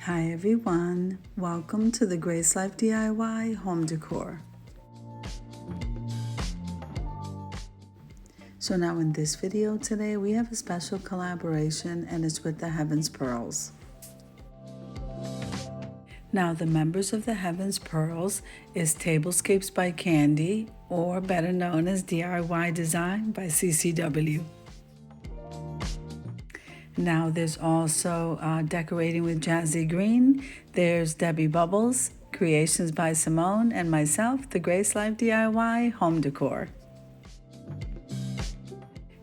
Hi everyone, welcome to the Grace Life DIY home decor. So now in this video today we have a special collaboration and it's with the heavenspearls. Now the members of the heavenspearls is Tablescapes by Candy, or better known as DIY Design by CCW. Now there's also Decorating with Jazzy Green. There's Debbie Bubbles, Creations by Simone, and myself, the Grace Life DIY home decor.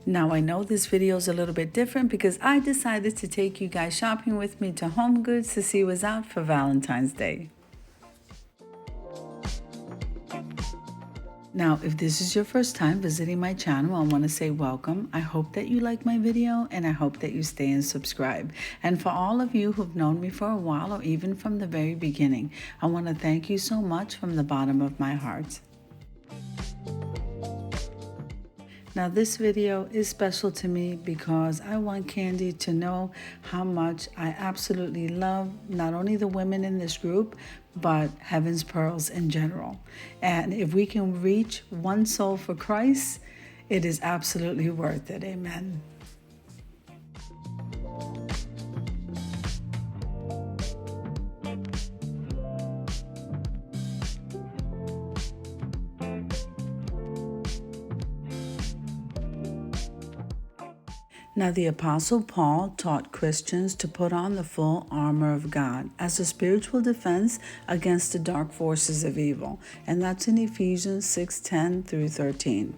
Now I know this video is a little bit different because I decided to take you guys shopping with me to Home Goods to see what's out for Valentine's Day. Now, if this is your first time visiting my channel, I want to say welcome. I hope that you like my video and I hope that you stay and subscribe. And for all of you who've known me for a while or even from the very beginning, I want to thank you so much from the bottom of my heart. Now this video is special to me because I want Candy to know how much I absolutely love not only the women in this group, but heavenspearls in general. And if we can reach one soul for Christ, it is absolutely worth it. Amen. Now the Apostle Paul taught Christians to put on the full armor of God as a spiritual defense against the dark forces of evil. And that's in Ephesians 6:10 through 13.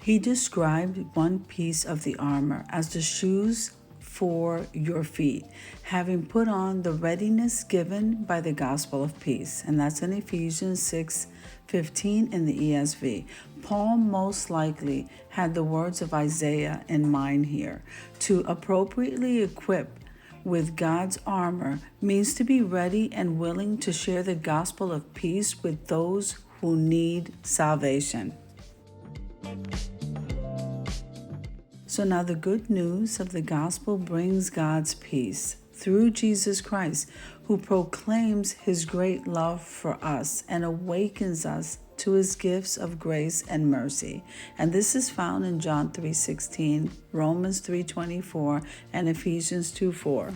He described one piece of the armor as the shoes for your feet, having put on the readiness given by the gospel of peace. And that's in Ephesians 6:15 in the ESV. Paul most likely had the words of Isaiah in mind here. To appropriately equip with God's armor means to be ready and willing to share the gospel of peace with those who need salvation. So now the good news of the gospel brings God's peace through Jesus Christ, who proclaims his great love for us and awakens us to his gifts of grace and mercy. And this is found in John 3:16, Romans 3:24, and Ephesians 2:4.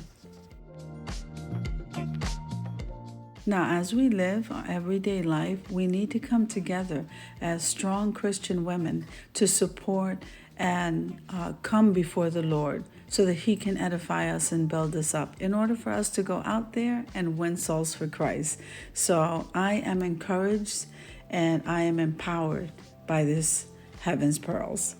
Now, as we live our everyday life, we need to come together as strong Christian women to support and come before the Lord so that he can edify us and build us up in order for us to go out there and win souls for Christ. So I am encouraged and I am empowered by this heavenspearls.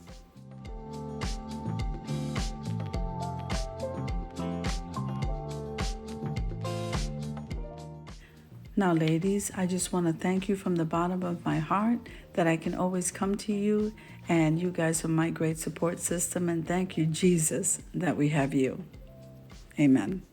Now, ladies, I just want to thank you from the bottom of my heart that I can always come to you, and you guys are my great support system, and thank you, Jesus, that we have you. Amen.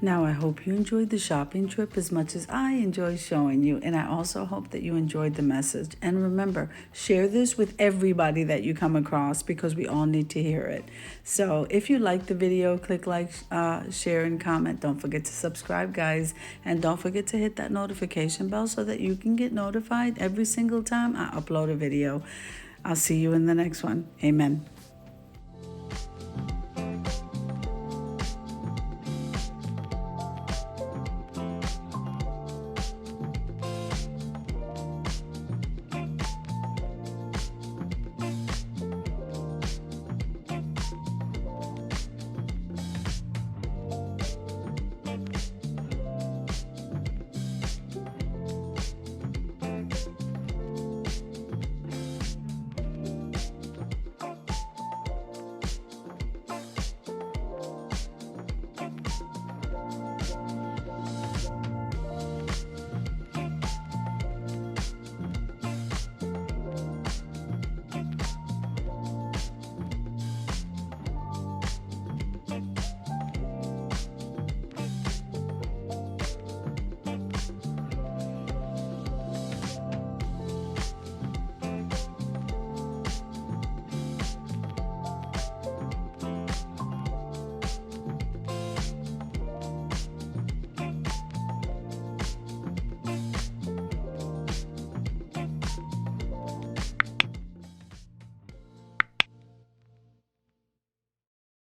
Now, I hope you enjoyed the shopping trip as much as I enjoy showing you, and I also hope that you enjoyed the message. And remember, share this with everybody that you come across because we all need to hear it. So if you like the video, click like, share, and comment. Don't forget to subscribe, guys, and don't forget to hit that notification bell so that you can get notified every single time I upload a video. I'll see you in the next one. Amen.